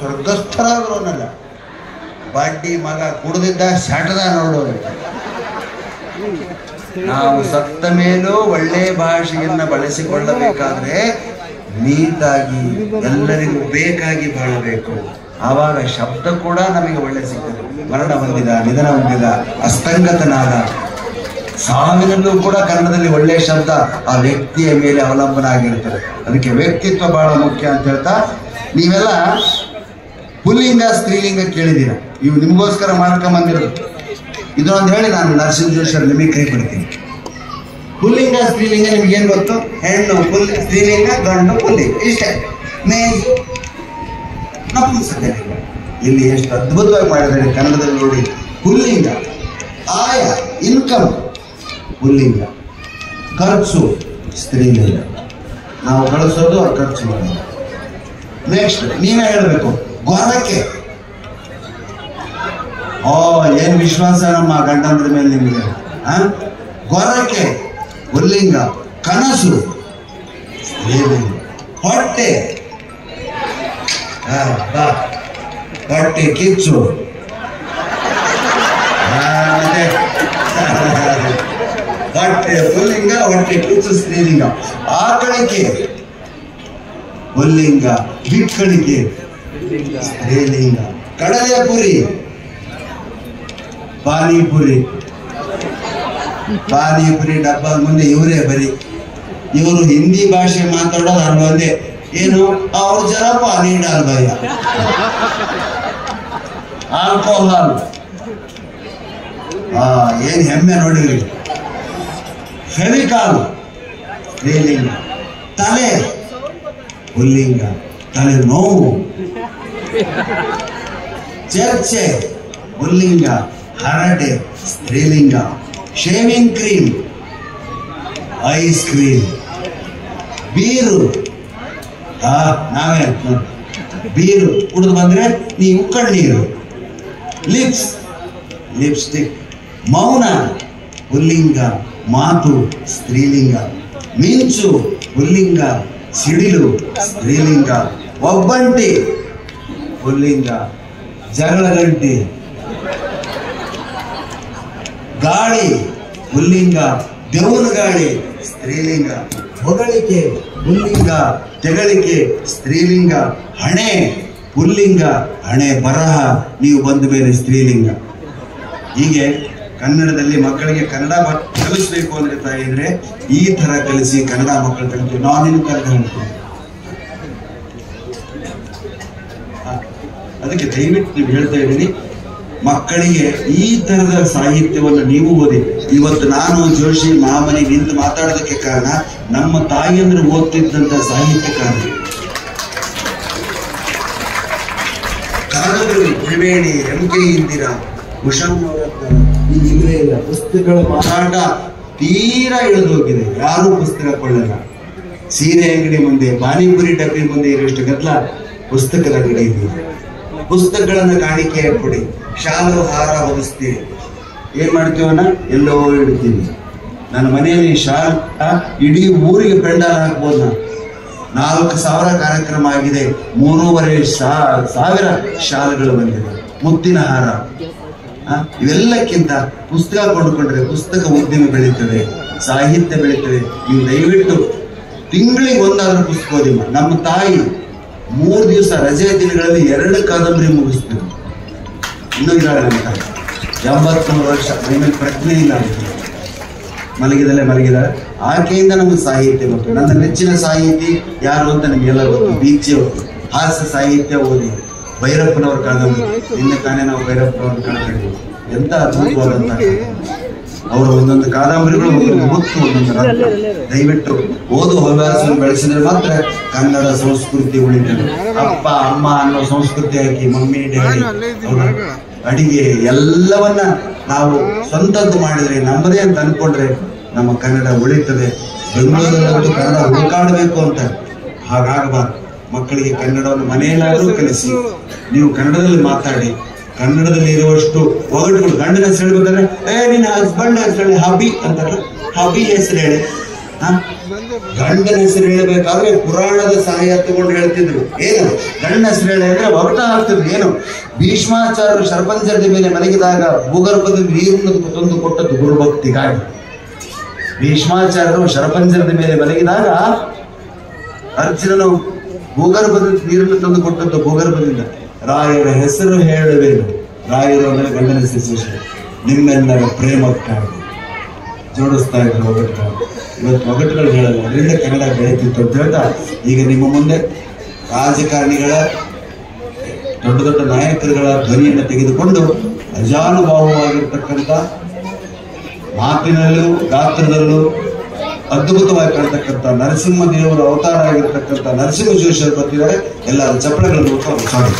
ಸ್ವರ್ಗಸ್ಥರಾದ್ರೂನಲ್ಲ, ಬಡ್ಡಿ ಮಗ ಕುಡಿದಿದ್ದ ಶಟದ ನೋಡೋರು. ನಾವು ಸತ್ತ ಮೇಲೂ ಒಳ್ಳೆ ಭಾಷೆಯನ್ನ ಬಳಸಿಕೊಳ್ಳಬೇಕಾದ್ರೆ ನೀಟಾಗಿ ಎಲ್ಲರಿಗೂ ಬೇಕಾಗಿ ಬಾಳಬೇಕು. ಆವಾಗ ಶಬ್ದ ಕೂಡ ನಮಗೆ ಒಳ್ಳೆ ಸಿಗ್ತದೆ. ಮರಣ ಹೊಂದಿದ, ನಿಧನ ಹೊಂದಿದ, ಅಸ್ತಂಗತನಾದ, ಸಾವಿನಲ್ಲೂ ಕೂಡ ಕನ್ನಡದಲ್ಲಿ ಒಳ್ಳೆಯ ಶಬ್ದ ಆ ವ್ಯಕ್ತಿಯ ಮೇಲೆ ಅವಲಂಬನ ಆಗಿರ್ತದೆ. ಅದಕ್ಕೆ ವ್ಯಕ್ತಿತ್ವ ಬಹಳ ಮುಖ್ಯ ಅಂತ ಹೇಳ್ತಾ, ನೀವೆಲ್ಲ ಪುಲ್ಲಿಂಗ ಸ್ತ್ರೀಲಿಂಗ ಕೇಳಿದ್ದೀರ, ಇವು ನಿಮಗೋಸ್ಕರ ಮಾಡ್ಕೊಂಬಂದಿರೋದು. ಇದೊಂದು ಹೇಳಿ ನಾನು ನರಸಿಂಹ ಜೋಶಿ ನಿಮಗೆ ಕೈ ಕೊಡ್ತೀನಿ. ಪುಲ್ಲಿಂಗ ಸ್ತ್ರೀಲಿಂಗ ನಿಮ್ಗೆ ಏನ್ ಗೊತ್ತು? ಹೆಣ್ಣು ಸ್ತ್ರೀಲಿಂಗ, ಗಂಡು ಪುಲ್ಲಿಂಗ, ಇಷ್ಟೇ. ಮೇಜು ನಪುಂಸಕಲಿಂಗ. ಇಲ್ಲಿ ಎಷ್ಟು ಅದ್ಭುತವಾಗಿ ಮಾಡಿದ್ದಾರೆ ಕನ್ನಡದಲ್ಲಿ ನೋಡಿ. ಪುಲ್ಲಿಂಗ ಆಯ, ಇನ್ಕಮ್ ಪುಲ್ಲಿಂಗ, ಖರ್ಚು ಸ್ತ್ರೀಲಿಂಗ. ನಾವು ಕಳಿಸೋದು ಅವ್ರು ಖರ್ಚು ಮಾಡೋದು. ನೆಕ್ಸ್ಟ್ ನೀವೇ ಹೇಳಬೇಕು. ಗೊರಕೆ, ಏನ್ ವಿಶ್ವಾಸ ನಮ್ಮ ಗಂಡಂದ್ರ ಮೇಲೆ ನಿಮಗೆ. ಗೊರಕೆ ಪುಲ್ಲಿಂಗ, ಕನಸು ಸ್ತ್ರೀಲಿಂಗ. ಹೊಟ್ಟೆ, ಹೊಟ್ಟೆ ಕಿಚ್ಚು, ಹೊಟ್ಟೆ ಪುಲ್ಲಿಂಗ, ಹೊಟ್ಟೆ ಕಿಚ್ಚು ಸ್ತ್ರೀಲಿಂಗ. ಆಕಳಿಕೆ ಪುಲ್ಲಿಂಗ, ಬಿಕ್ಕಳಿಕೆ ಸ್ತ್ರೀಲಿಂಗ. ಕಡಲೆಪುರಿ, ಪಾನಿಪುರಿ, ಪಾನಿಪುರಿ ಡಬ್ಬ ಮುಂದೆ ಇವರೇ ಬರೀ. ಇವರು ಹಿಂದಿ ಭಾಷೆ ಮಾತಾಡೋದು ಅಲ್ವಂದೆ. ಏನು ಅವ್ರ ಜರ ಪಾನಿ ಡಾಲ್ ಭಯ, ಆಲ್ಕೋಹಾಲ್. ಏನ್ ಹೆಮ್ಮೆ ನೋಡಿರಿ. ಫೆವಿಕಾಲ್ ಸ್ತ್ರೀಲಿಂಗ. ತಲೆ ಪುಲ್ಲಿಂಗ, ತಲೆ ನೋವು. ಚರ್ಚೆ ಪುಲ್ಲಿಂಗ, ಹರಟೆ ಸ್ತ್ರೀಲಿಂಗ. Shaving cream, ice cream. Beer, ನಾವೇ ಬೀರು ಕುಡಿದು ಬಂದ್ರೆ ನೀವು ಕಣ್ಣೀರು. Lips, lipstick. ಮೌನ ಪುಲ್ಲಿಂಗ, ಮಾತು ಸ್ತ್ರೀಲಿಂಗ. ಮಿಂಚು ಪುಲ್ಲಿಂಗ, ಸಿಡಿಲು ಸ್ತ್ರೀಲಿಂಗ. ಒಬ್ಬಂಟಿ ಪುಲ್ಲಿಂಗ, ಜಗಳ ಗಂಟಿ. ಗಾಳಿ ಪುಲ್ಲಿಂಗ, ದೇವರ ಗಾಳಿ ಸ್ತ್ರೀಲಿಂಗ. ಹೊಗಳಿಕೆ ಪುಲ್ಲಿಂಗ, ತೆಗಳಿಕೆ ಸ್ತ್ರೀಲಿಂಗ. ಹಣೆ ಪುಲ್ಲಿಂಗ, ಹಣೆ ಬರಹ ನೀವು ಬಂದ ಮೇಲೆ ಸ್ತ್ರೀಲಿಂಗ. ಹೀಗೆ ಕನ್ನಡದಲ್ಲಿ ಮಕ್ಕಳಿಗೆ ಕನ್ನಡ ಕಲಿಸ್ಬೇಕು ಅಂದ್ರೆ ತಾಯಿದ್ರೆ ಈ ತರ ಕಲಿಸಿ ಕನ್ನಡ ಮಕ್ಕಳು ಕಲಿತು. ನಾನೇನು ಕನ್ನಡ ಹೇಳ್ತೀನಿ. ಅದಕ್ಕೆ ದಯವಿಟ್ಟು ನೀವು ಹೇಳ್ತಾ ಇದ್ದೀನಿ, ಮಕ್ಕಳಿಗೆ ಈ ತರದ ಸಾಹಿತ್ಯವನ್ನು ನೀವು ಓದಿ. ಇವತ್ತು ನಾನು ಜೋಶಿ ಮಾಮನಿ ನಿಂತು ಮಾತಾಡೋದಕ್ಕೆ ಕಾರಣ ನಮ್ಮ ತಾಯಿಯಂದ್ರೆ ಓದ್ತಿದ್ದಂತ ಸಾಹಿತ್ಯಕಾರರು. ಕಾದಂಬರಿ ತ್ರಿವೇಣಿ, ಎಂ.ಕೆ. ಇಂದಿರಾ, ಕುಶಾಲನವರತ್ನ ಈಗಿದ್ರೆ ಇಲ್ಲ. ಪುಸ್ತಕಗಳ ಮಾರಾಟ ತೀರಾ ಇಳಿದೋಗಿದೆ. ಯಾರೂ ಪುಸ್ತಕ ಕೊಳ್ಳಲ್ಲ. ಸೀರೆ ಅಂಗಡಿ ಮುಂದೆ, ಪಾನಿಪುರಿ ಡಬ್ಬಿ ಮುಂದೆ ಇರುವಷ್ಟು ಗದ್ದಲ ಪುಸ್ತಕದ ಅಂಗಡಿ ಇದೆ. ಪುಸ್ತಕಗಳನ್ನ ಕಾಣಿಕೆ ಕೊಡಿ. ಶಾಲು ಹಾರ ಹೊದಿಸ್ತೀವಿ. ಏನ್ ಮಾಡ್ತೀವನ್ನ ಎಲ್ಲೋ ಇಡ್ತೀವಿ. ನನ್ನ ಮನೆಯಲ್ಲಿ ಶಾಲ್ ಇಡೀ ಊರಿಗೆ ಪೆಂಡಾಲ್ ಹಾಕ್ಬೋದು. 4,000 ಕಾರ್ಯಕ್ರಮ ಆಗಿದೆ. 3,500 ಶಾಲೆಗಳು ಬಂದಿದೆ. ಮುತ್ತಿನ ಹಾರ. ಇವೆಲ್ಲಕ್ಕಿಂತ ಪುಸ್ತಕ ಕೊಂಡುಕೊಂಡ್ರೆ ಪುಸ್ತಕ ಉದ್ಯಮ ಬೆಳೀತದೆ, ಸಾಹಿತ್ಯ ಬೆಳೀತದೆ. ನೀವು ದಯವಿಟ್ಟು ತಿಂಗಳಿಗೆ ಒಂದಾದ್ರೂ ಪುಸ್ತಕ ಓದಿ. ನಮ್ಮ ತಾಯಿ 3 ದಿವಸ ರಜೆ ದಿನಗಳಲ್ಲಿ 2 ಕಾದಂಬರಿ ಮುಗಿಸ್ತಾರೆ. ಇನ್ನೂ ಇದ್ದಾಳೆ ನಮ್ಮ ತಾಯಿ, 83 ವರ್ಷ. ಮೈಮೇಲೆ ಪ್ರಜ್ಞೆ ಇಲ್ಲ, ಮಲಗಿದಲ್ಲೇ ಮಲಗಿದಾಳೆ. ಆಕೆಯಿಂದ ನಮಗೆ ಸಾಹಿತ್ಯ ಗೊತ್ತು. ನನ್ನ ನೆಚ್ಚಿನ ಸಾಹಿತಿ ಯಾರು ಅಂತ ನಿಮಗೆಲ್ಲ ಗೊತ್ತು. ಬೀಚಿ ಹಾಸ್ಯ ಸಾಹಿತ್ಯ ಓದಿ. ಭೈರಪ್ಪನವ್ರ ಕಾದಂಬರಿ, ನಿನ್ನೆ ತಾನೇ ನಾವು ಭೈರಪ್ಪನವ್ರ ಕಾದಂಬರಿ ಎಂತ ಅದ್ಭುತವಾದಂತ ಅವರ ಒಂದೊಂದು ಕಾದಂಬರಿಗಳು ಒಂದೊಂದು ಮುತ್ತು, ಒಂದೊಂದು ರತ್ನ. ದಯವಿಟ್ಟು ಓದು ಹವ್ಯಾಸವನ್ನು ಬೆಳೆಸಿದ್ರೆ ಮಾತ್ರ ಕನ್ನಡ ಸಂಸ್ಕೃತಿ ಉಳಿತದೆ. ಅಪ್ಪ ಅಮ್ಮ ಅನ್ನೋ ಸಂಸ್ಕೃತಿ ಹಾಕಿ ಮಮ್ಮಿ ಡ್ಯಾಡಿ ಅಡಿಗೆ ಎಲ್ಲವನ್ನ ನಾವು ಸ್ವಂತದ್ದು ಮಾಡಿದ್ರೆ, ನಮ್ಮದೇ ಅಂತ ಅನ್ಕೊಂಡ್ರೆ ನಮ್ಮ ಕನ್ನಡ ಉಳಿತದೆ. ಬೆಂಗಳೂರಿನಲ್ಲಂತೂ ಕನ್ನಡ ಹುಡುಕಾಡಬೇಕು ಅಂತ ಹಾಗಾಗಬಾರ್ದು. ಮಕ್ಕಳಿಗೆ ಕನ್ನಡವನ್ನು ಮನೆಯಲ್ಲಾದ್ರೂ ಕಲಿಸಿ. ನೀವು ಕನ್ನಡದಲ್ಲಿ ಮಾತಾಡಿ. ಕನ್ನಡದಲ್ಲಿ ಇರುವಷ್ಟು ಒಗಟುಗಳು. ಗಂಡನ ಹೆಸರು ಹೇಳ್ಬೇಕಾದ್ರೆ ನಿನ್ನ ಹಸ್ಬೆಂಡ್ ಹೆಸರು ಹೇಳಿ, ಹಬಿ ಅಂತಾರಲ್ಲ, ಹಬಿ ಹೆಸರು ಹೇಳಿ. ಗಂಡನ ಹೆಸರು ಹೇಳಬೇಕಾದ್ರೆ ಪುರಾಣದ ಸಹಾಯ ತಗೊಂಡು ಹೇಳ್ತಿದ್ರು. ಏನು ಗಂಡನ ಹೆಸರು ಹೇಳಿ ಅಂದ್ರೆ ಒಗಟ ಆಗ್ತಿದ್ರು. ಏನು ಭೀಷ್ಮಾಚಾರ್ಯರು ಶರಪಂಜರದ ಮೇಲೆ ಮಲಗಿದಾಗ ಭೂಗರ್ಭದ ನೀರನ್ನು ತಂದು ಕೊಟ್ಟದ್ದು ಗುರುಭಕ್ತಿಗಾಗಿ. ಭೀಷ್ಮಾಚಾರ್ಯರು ಶರಪಂಜರದ ಮೇಲೆ ಮಲಗಿದಾಗ ಅರ್ಜುನನು ಭೂಗರ್ಭದ ನೀರನ್ನು ತಂದು ಕೊಟ್ಟದ್ದು ಭೂಗರ್ಭದಿಂದ. ರಾಯರ ಹೆಸರು ಹೇಳುವೇನು, ರಾಯರ ಮೇಲೆ ಗಂಡನ ಹೆಸರು ನಿಮ್ಮೆಲ್ಲರ ಪ್ರೇಮಕ್ಕಾಗಿ ಜೋಡಿಸ್ತಾ ಇದ್ರು ಒಗಟುಗಳು. ಇವತ್ತು ಒಗಟುಗಳು ಹೇಳಲ್ಲ, ಅದರಿಂದ ಕನ್ನಡ ಬೆಳೀತಿತ್ತು ಅಂತ ಹೇಳ್ತಾ ಈಗ ನಿಮ್ಮ ಮುಂದೆ ರಾಜಕಾರಣಿಗಳ ದೊಡ್ಡ ದೊಡ್ಡ ನಾಯಕರುಗಳ ಧ್ವನಿಯನ್ನು ತೆಗೆದುಕೊಂಡು ಅಜಾನುಭಾವವಾಗಿರ್ತಕ್ಕಂಥ ಮಾತಿನಲ್ಲೂ ಗಾತ್ರದಲ್ಲೂ ಅದ್ಭುತವಾಗಿ ಕಾಣ್ತಕ್ಕಂಥ ನರಸಿಂಹ ದೇವರ ಅವತಾರ ಆಗಿರ್ತಕ್ಕಂಥ ನರಸಿಂಹ ಜೋಶಿ ಅವರು ಬರ್ತಿದ್ದಾರೆ. ಎಲ್ಲರ ಚಪ್ಪಳೆಗಳ ಮೂಲಕ ಸ್ವಾಗತ.